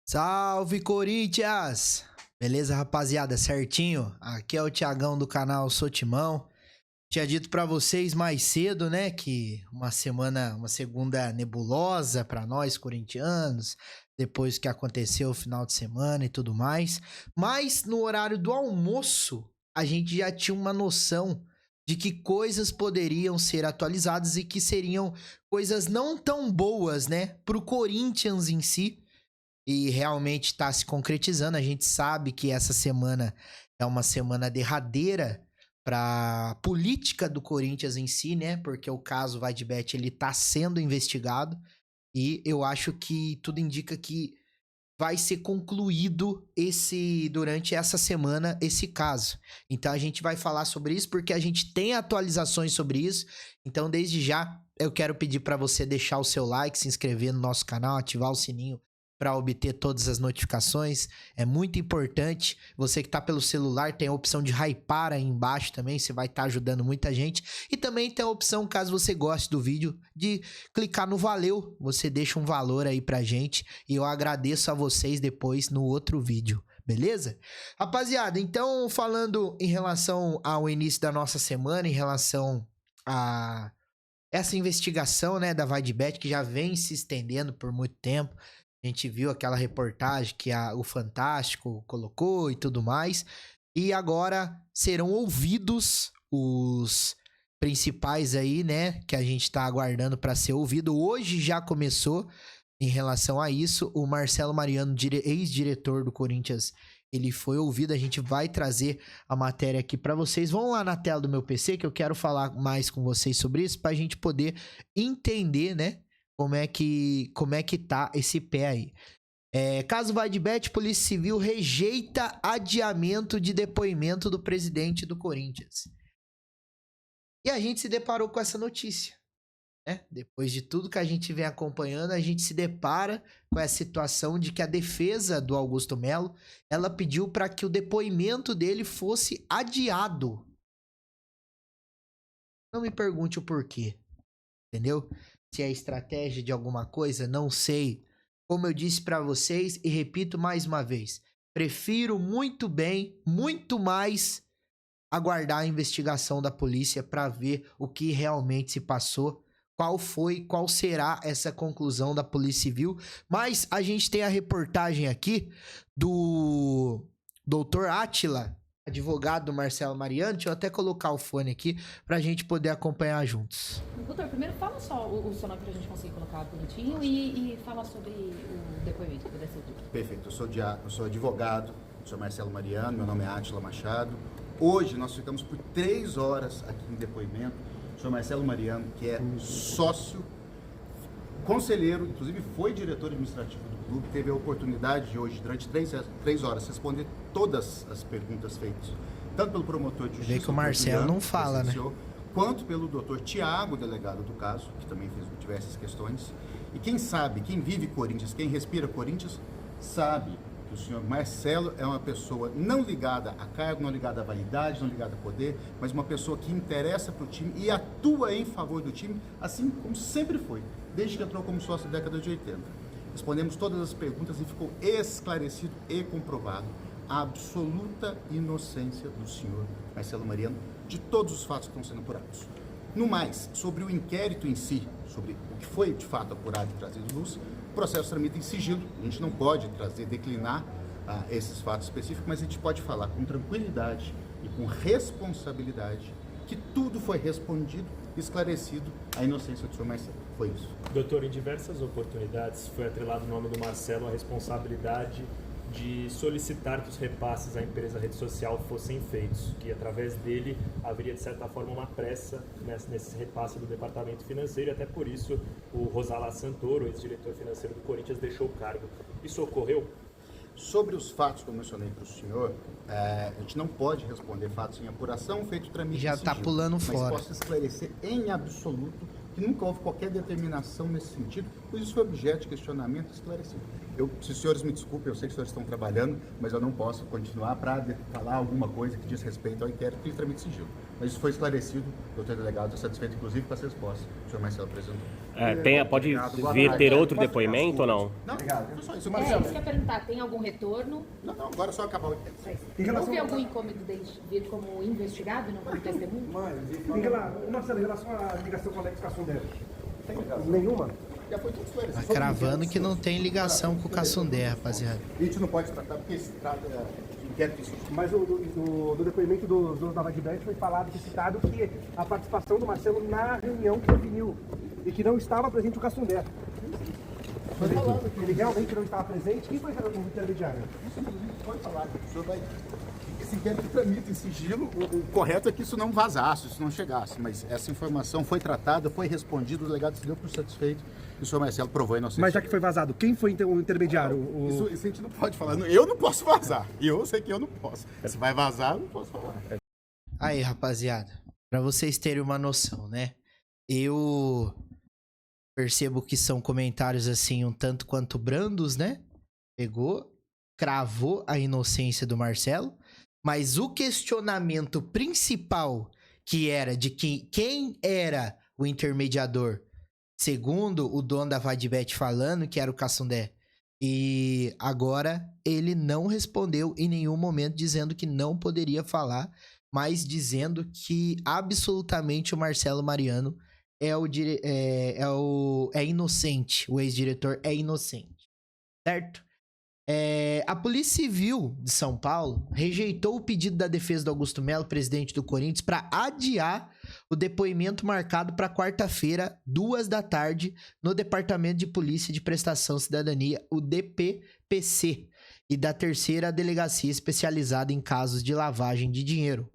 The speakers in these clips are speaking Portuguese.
Salve, Corinthians! Beleza, rapaziada? Certinho? Aqui é o Thiagão do canal Sou Timão. Tinha dito pra vocês mais cedo, né, que uma segunda nebulosa pra nós corintianos, depois que aconteceu o final de semana e tudo mais. Mas no horário do almoço, a gente já tinha uma noção de que coisas poderiam ser atualizadas e que seriam coisas não tão boas, né, pro Corinthians em si. E realmente está se concretizando. A gente sabe que essa semana é uma semana derradeira para a política do Corinthians em si, né? Porque o caso Vaidbet ele está sendo investigado e eu acho que tudo indica que vai ser concluído durante essa semana esse caso. Então a gente vai falar sobre isso porque a gente tem atualizações sobre isso. Então desde já eu quero pedir para você deixar o seu like, se inscrever no nosso canal, ativar o sininho para obter todas as notificações. É muito importante. Você que tá pelo celular tem a opção de hypar aí embaixo também, você vai estar ajudando muita gente. E também tem a opção, caso você goste do vídeo, de clicar no valeu. Você deixa um valor aí pra gente e eu agradeço a vocês depois no outro vídeo. Beleza? Rapaziada, então falando em relação ao início da nossa semana, em relação a essa investigação, né, da Vaidbet, que já vem se estendendo por muito tempo. A gente viu aquela reportagem que o Fantástico colocou e tudo mais. E agora serão ouvidos os principais aí, né? Que a gente tá aguardando para ser ouvido. Hoje já começou em relação a isso. O Marcelo Mariano, ex-diretor do Corinthians, ele foi ouvido. A gente vai trazer a matéria aqui para vocês. Vão lá na tela do meu PC que eu quero falar mais com vocês sobre isso pra gente poder entender, né? Como é que tá esse pé aí. Caso Vaidbet, Polícia Civil rejeita adiamento de depoimento do presidente do Corinthians. E a gente se deparou com essa notícia, né? Depois de tudo que a gente vem acompanhando, a gente se depara com essa situação de que a defesa do Augusto Melo, ela pediu para que o depoimento dele fosse adiado. Não me pergunte o porquê, entendeu? Se é estratégia de alguma coisa, não sei. Como eu disse pra vocês e repito mais uma vez, prefiro muito bem, muito mais aguardar a investigação da polícia pra ver o que realmente se passou, qual será essa conclusão da Polícia Civil. Mas a gente tem a reportagem aqui do Dr. Átila, advogado do Marcelo Mariano. Deixa eu até colocar o fone aqui pra gente poder acompanhar juntos. Doutor, primeiro fala só o seu nome pra gente conseguir colocar bonitinho e fala sobre o depoimento que puder ser dito. Perfeito, eu sou advogado, sou Marcelo Mariano, meu nome é Átila Machado. Hoje nós ficamos por 3 horas aqui em depoimento. Sou Marcelo Mariano, que é sócio, conselheiro, inclusive foi diretor administrativo do clube, teve a oportunidade de hoje, durante 3 horas, responder todas as perguntas feitas, tanto pelo promotor de justiça... Vê que o Marcelo não fala, né? Quanto pelo doutor Tiago, delegado do caso, que também fez diversas questões. E quem sabe, quem vive Corinthians, quem respira Corinthians, sabe que o senhor Marcelo é uma pessoa não ligada a cargo, não ligada à vaidade, não ligada a poder, mas uma pessoa que interessa para o time e atua em favor do time, assim como sempre foi, desde que entrou como sócio na década de 80. Respondemos todas as perguntas e ficou esclarecido e comprovado a absoluta inocência do senhor Marcelo Mariano de todos os fatos que estão sendo apurados. No mais, sobre o inquérito em si, sobre o que foi de fato apurado e trazido à luz, o processo tramita em sigilo. A gente não pode declinar esses fatos específicos, mas a gente pode falar com tranquilidade e com responsabilidade que tudo foi respondido, esclarecido a inocência do senhor Marcelo. Foi isso. Doutor, em diversas oportunidades foi atrelado o nome do Marcelo à responsabilidade de solicitar que os repasses à empresa rede social fossem feitos, que através dele haveria de certa forma uma pressa nesse repasse do departamento financeiro, e até por isso o Rosalá Santoro, ex-diretor financeiro do Corinthians, deixou o cargo. Isso ocorreu? Sobre os fatos que eu mencionei para o senhor, a gente não pode responder fatos em apuração, feito trâmite Já está pulando fora. Mas posso esclarecer em absoluto que nunca houve qualquer determinação nesse sentido, pois isso foi objeto de questionamento esclarecido. Se os senhores me desculpem, eu sei que os senhores estão trabalhando, mas eu não posso continuar para falar alguma coisa que diz respeito ao inquérito que trâmite sigilo. Mas isso foi esclarecido, o doutor delegado está satisfeito, inclusive, com as respostas que o senhor Marcelo apresentou. Pode vir ter outro depoimento ou não? Não, foi só isso. Isso Marcelo. que eu ia perguntar, tem algum retorno? Não, agora é só acabar o inquérito. Houve algum incômodo de vir como investigado e não como testemunho? Marcelo, em relação à ligação com o Alex Cassundé, nenhuma? Já foi tudo esclarecido. Tá cravando que não tem ligação com o Cassundé, rapaziada. A gente não pode tratar porque se trata de inquérito isso. Mas no depoimento dos donos da Vadibet foi falado, citado, que a participação do Marcelo na reunião que definiu e que não estava presente o Cassundé. Ele realmente não estava presente. Quem foi o intermediário? Isso inclusive pode falar. O senhor vai... Esse inquérito tramita em sigilo. O correto é que isso não vazasse, isso não chegasse. Mas essa informação foi tratada, foi respondida, o delegado se deu por satisfeito e o senhor Marcelo provou a inocência. Mas já que foi vazado, quem foi o intermediário? Isso a gente não pode falar. Eu não posso vazar. Eu sei que eu não posso. Se vai vazar, eu não posso falar. Aí, rapaziada, pra vocês terem uma noção, né? Eu percebo que são comentários assim um tanto quanto brandos, né? Pegou, cravou a inocência do Marcelo, mas o questionamento principal que era de quem era o intermediador, segundo o dono da Vadibet falando que era o Cassundé, e agora ele não respondeu em nenhum momento dizendo que não poderia falar, mas dizendo que absolutamente o Marcelo Mariano é inocente, o ex-diretor é inocente, certo? A Polícia Civil de São Paulo rejeitou o pedido da defesa do Augusto Melo, presidente do Corinthians, para adiar o depoimento marcado para quarta-feira, 14h, no Departamento de Polícia de Prestação Cidadania, o DPPC, e da terceira delegacia especializada em casos de lavagem de dinheiro.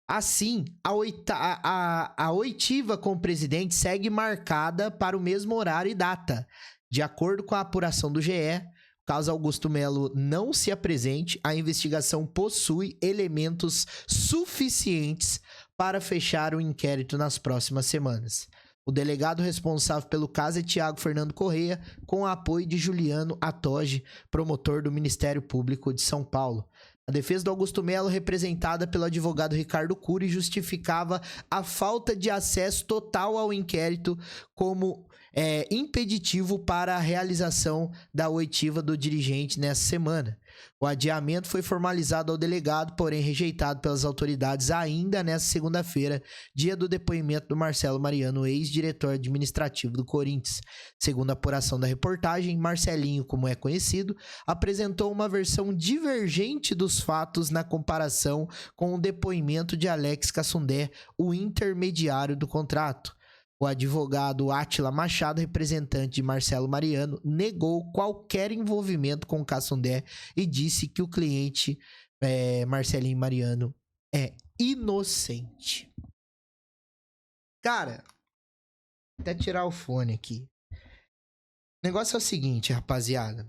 Assim, a oitiva com o presidente segue marcada para o mesmo horário e data. De acordo com a apuração do GE, caso Augusto Melo não se apresente, a investigação possui elementos suficientes para fechar o inquérito nas próximas semanas. O delegado responsável pelo caso é Tiago Fernando Correia, com o apoio de Juliano Atoge, promotor do Ministério Público de São Paulo. A defesa do Augusto Melo, representada pelo advogado Ricardo Cury, justificava a falta de acesso total ao inquérito como impeditivo para a realização da oitiva do dirigente nessa semana. O adiamento foi formalizado ao delegado, porém rejeitado pelas autoridades ainda nessa segunda-feira, dia do depoimento do Marcelo Mariano, ex-diretor administrativo do Corinthians. Segundo a apuração da reportagem, Marcelinho, como é conhecido, apresentou uma versão divergente dos fatos na comparação com o depoimento de Alex Cassundé, o intermediário do contrato. O advogado Átila Machado, representante de Marcelo Mariano, negou qualquer envolvimento com o Cassundé e disse que o cliente, Marcelinho Mariano, é inocente. Cara, vou até tirar o fone aqui. O negócio é o seguinte, rapaziada.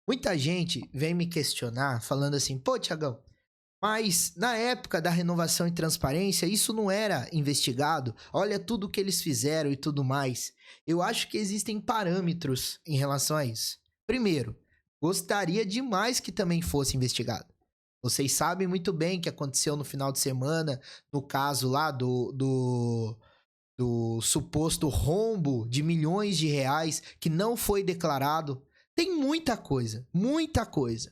Muita gente vem me questionar falando assim, pô, Tiagão, mas na época da renovação e transparência, isso não era investigado. Olha tudo que eles fizeram e tudo mais. Eu acho que existem parâmetros em relação a isso. Primeiro, gostaria demais que também fosse investigado. Vocês sabem muito bem o que aconteceu no final de semana, no caso lá do suposto rombo de milhões de reais que não foi declarado. Tem muita coisa, muita coisa.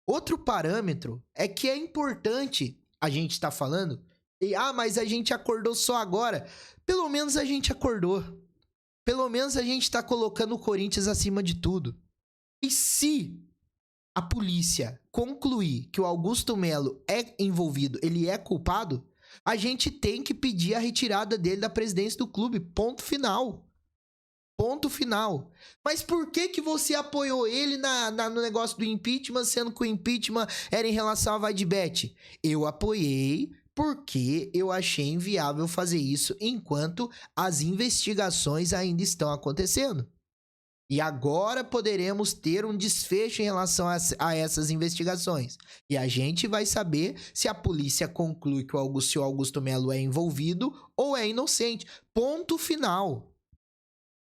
Outro parâmetro é que é importante a gente estar falando, mas a gente acordou só agora. Pelo menos a gente acordou. Pelo menos a gente está colocando o Corinthians acima de tudo. E se a polícia concluir que o Augusto Melo é envolvido, ele é culpado, a gente tem que pedir a retirada dele da presidência do clube. Ponto final. Ponto final. Mas por que você apoiou ele no negócio do impeachment, sendo que o impeachment era em relação à Vadibet? Eu apoiei porque eu achei inviável fazer isso enquanto as investigações ainda estão acontecendo. E agora poderemos ter um desfecho em relação a essas investigações. E a gente vai saber se a polícia conclui que o Augusto Melo é envolvido ou é inocente. Ponto final.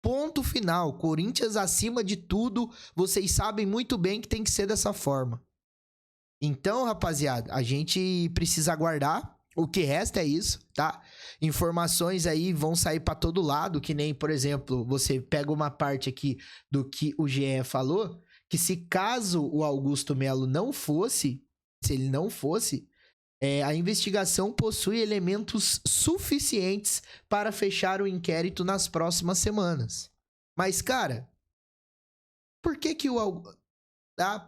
Ponto final. Corinthians acima de tudo. Vocês sabem muito bem que tem que ser dessa forma. Então, rapaziada, a gente precisa aguardar O que resta é isso, tá? Informações aí vão sair pra todo lado, que nem, por exemplo, você pega uma parte aqui do que o GE falou, que se caso o Augusto Melo não fosse, se ele não fosse, a investigação possui elementos suficientes para fechar o inquérito nas próximas semanas. Mas, cara, por que que o Augusto...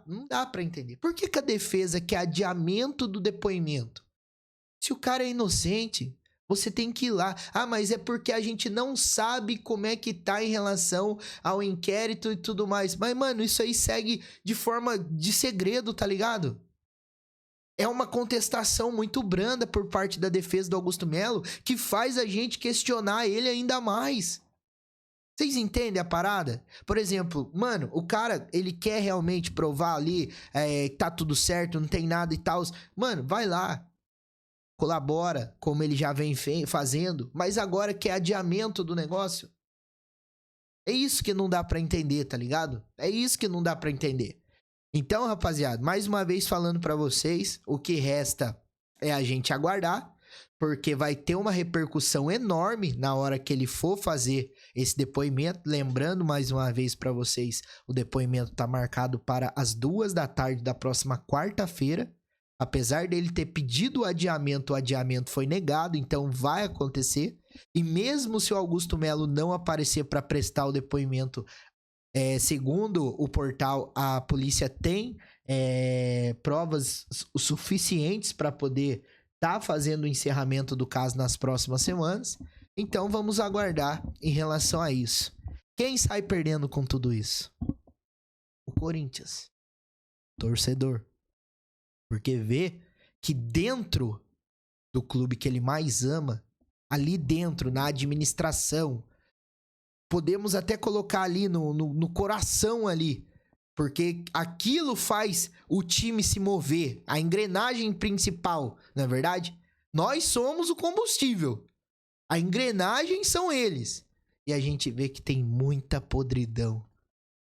Não dá pra entender. Por que que a defesa quer adiamento do depoimento? Se o cara é inocente, você tem que ir lá. Ah, mas é porque a gente não sabe como é que tá em relação ao inquérito e tudo mais. Mas, mano, isso aí segue de forma de segredo, tá ligado? É uma contestação muito branda por parte da defesa do Augusto Melo que faz a gente questionar ele ainda mais. Vocês entendem a parada? Por exemplo, mano, o cara, ele quer realmente provar ali que tá tudo certo, não tem nada e tal. Mano, vai lá. Colabora, como ele já vem fazendo, mas agora quer adiamento do negócio. É isso que não dá pra entender, tá ligado? É isso que não dá pra entender. Então, rapaziada, mais uma vez falando pra vocês, o que resta é a gente aguardar, porque vai ter uma repercussão enorme na hora que ele for fazer esse depoimento. Lembrando mais uma vez pra vocês, o depoimento tá marcado para as 2h da próxima quarta-feira. Apesar dele ter pedido o adiamento foi negado, então vai acontecer. E mesmo se o Augusto Melo não aparecer para prestar o depoimento, segundo o portal, a polícia tem provas suficientes para poder estar fazendo o encerramento do caso nas próximas semanas. Então vamos aguardar em relação a isso. Quem sai perdendo com tudo isso? O Corinthians. Torcedor. Porque vê que dentro do clube que ele mais ama, ali dentro, na administração, podemos até colocar ali no coração ali, porque aquilo faz o time se mover, a engrenagem principal, não é verdade? Nós somos o combustível, a engrenagem são eles. E a gente vê que tem muita podridão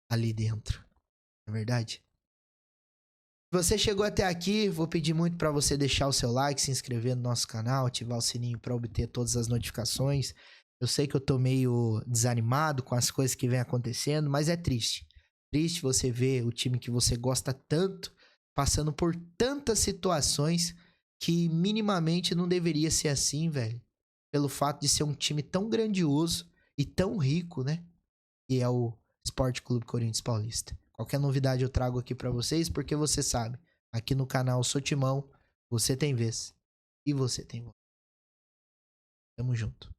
ali dentro, não é verdade? Se você chegou até aqui, vou pedir muito para você deixar o seu like, se inscrever no nosso canal, ativar o sininho para obter todas as notificações. Eu sei que eu tô meio desanimado com as coisas que vem acontecendo, mas é triste. Triste você ver o time que você gosta tanto passando por tantas situações que minimamente não deveria ser assim, velho. Pelo fato de ser um time tão grandioso e tão rico, né? Que é o Sport Clube Corinthians Paulista. Qualquer novidade eu trago aqui pra vocês, porque você sabe, aqui no canal Sou Timão, você tem vez e você tem voz. Tamo junto.